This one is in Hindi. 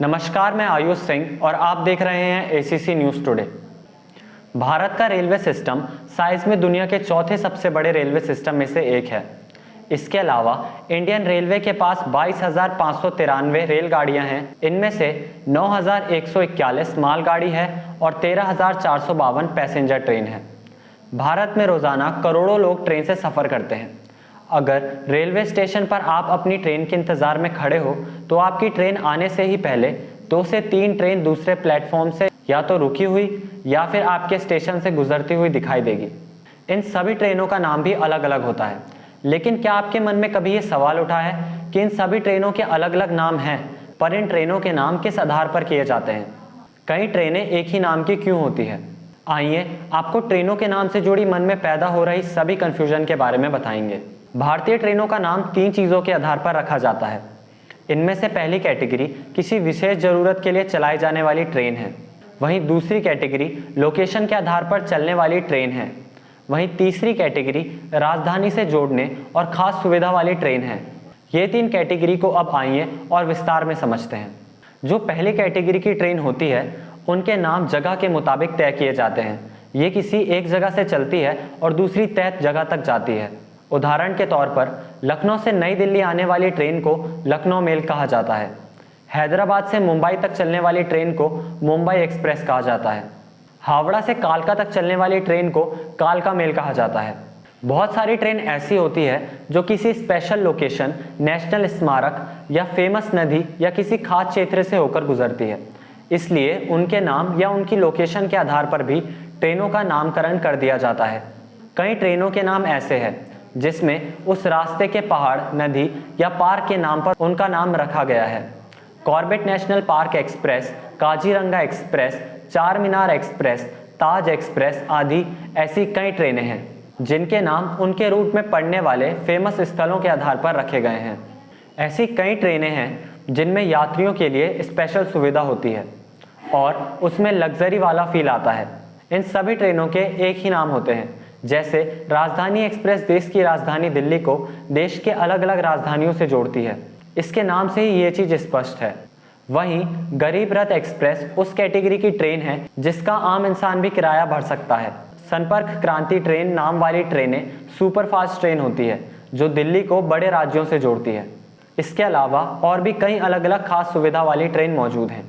नमस्कार, मैं आयुष सिंह और आप देख रहे हैं एसीसी न्यूज़ टुडे। भारत का रेलवे सिस्टम साइज में दुनिया के चौथे सबसे बड़े रेलवे सिस्टम में से एक है। इसके अलावा इंडियन रेलवे के पास 22,593 रेलगाड़ियां हैं। इनमें से 9,141 मालगाड़ी है और 13,452 पैसेंजर ट्रेन है। भारत में रोजाना करोड़ों लोग ट्रेन से सफ़र करते हैं। अगर रेलवे स्टेशन पर आप अपनी ट्रेन के इंतज़ार में खड़े हो तो आपकी ट्रेन आने से ही पहले 2 से 3 ट्रेन दूसरे प्लेटफॉर्म से या तो रुकी हुई या फिर आपके स्टेशन से गुजरती हुई दिखाई देगी। इन सभी ट्रेनों का नाम भी अलग अलग होता है, लेकिन क्या आपके मन में कभी ये सवाल उठा है कि इन सभी ट्रेनों के अलग अलग नाम हैं, पर इन ट्रेनों के नाम किस आधार पर किए जाते हैं? कई ट्रेनें एक ही नाम की क्यों होती है? आइए आपको ट्रेनों के नाम से जुड़ी मन में पैदा हो रही सभी कन्फ्यूजन के बारे में बताएंगे। भारतीय ट्रेनों का नाम 3 चीज़ों के आधार पर रखा जाता है। इनमें से पहली कैटेगरी किसी विशेष ज़रूरत के लिए चलाई जाने वाली ट्रेन है। वहीं दूसरी कैटेगरी लोकेशन के आधार पर चलने वाली ट्रेन है। वहीं तीसरी कैटेगरी राजधानी से जोड़ने और ख़ास सुविधा वाली ट्रेन है। ये 3 कैटेगरी को अब आइए और विस्तार में समझते हैं। जो पहली कैटेगरी की ट्रेन होती है उनके नाम जगह के मुताबिक तय किए जाते हैं। ये किसी एक जगह से चलती है और दूसरी तय जगह तक जाती है। उदाहरण के तौर पर लखनऊ से नई दिल्ली आने वाली ट्रेन को लखनऊ मेल कहा जाता है। हैदराबाद से मुंबई तक चलने वाली ट्रेन को मुंबई एक्सप्रेस कहा जाता है। हावड़ा से कालका तक चलने वाली ट्रेन को कालका मेल कहा जाता है। बहुत सारी ट्रेन ऐसी होती है जो किसी स्पेशल लोकेशन, नेशनल स्मारक या फेमस नदी या किसी खास क्षेत्र से होकर गुजरती है, इसलिए उनके नाम या उनकी लोकेशन के आधार पर भी ट्रेनों का नामकरण कर दिया जाता है। कई ट्रेनों के नाम ऐसे हैं जिसमें उस रास्ते के पहाड़, नदी या पार्क के नाम पर उनका नाम रखा गया है। Corbett national park express, Kaziranga express, चार मीनार एक्सप्रेस, ताज एक्सप्रेस आदि ऐसी कई ट्रेनें हैं जिनके नाम उनके रूट में पड़ने वाले फेमस स्थलों के आधार पर रखे गए हैं। ऐसी कई ट्रेनें हैं जिनमें यात्रियों के लिए स्पेशल सुविधा होती है और उसमें लग्जरी वाला फील आता है। इन सभी ट्रेनों के एक ही नाम होते हैं। जैसे राजधानी एक्सप्रेस देश की राजधानी दिल्ली को देश के अलग अलग राजधानियों से जोड़ती है, इसके नाम से ही ये चीज़ स्पष्ट है। वहीं गरीब रथ एक्सप्रेस उस कैटेगरी की ट्रेन है जिसका आम इंसान भी किराया भर सकता है। संपर्क क्रांति ट्रेन नाम वाली ट्रेनें सुपरफास्ट ट्रेन होती है जो दिल्ली को बड़े राज्यों से जोड़ती है। इसके अलावा और भी कई अलग अलग खास सुविधा वाली ट्रेन मौजूद हैं।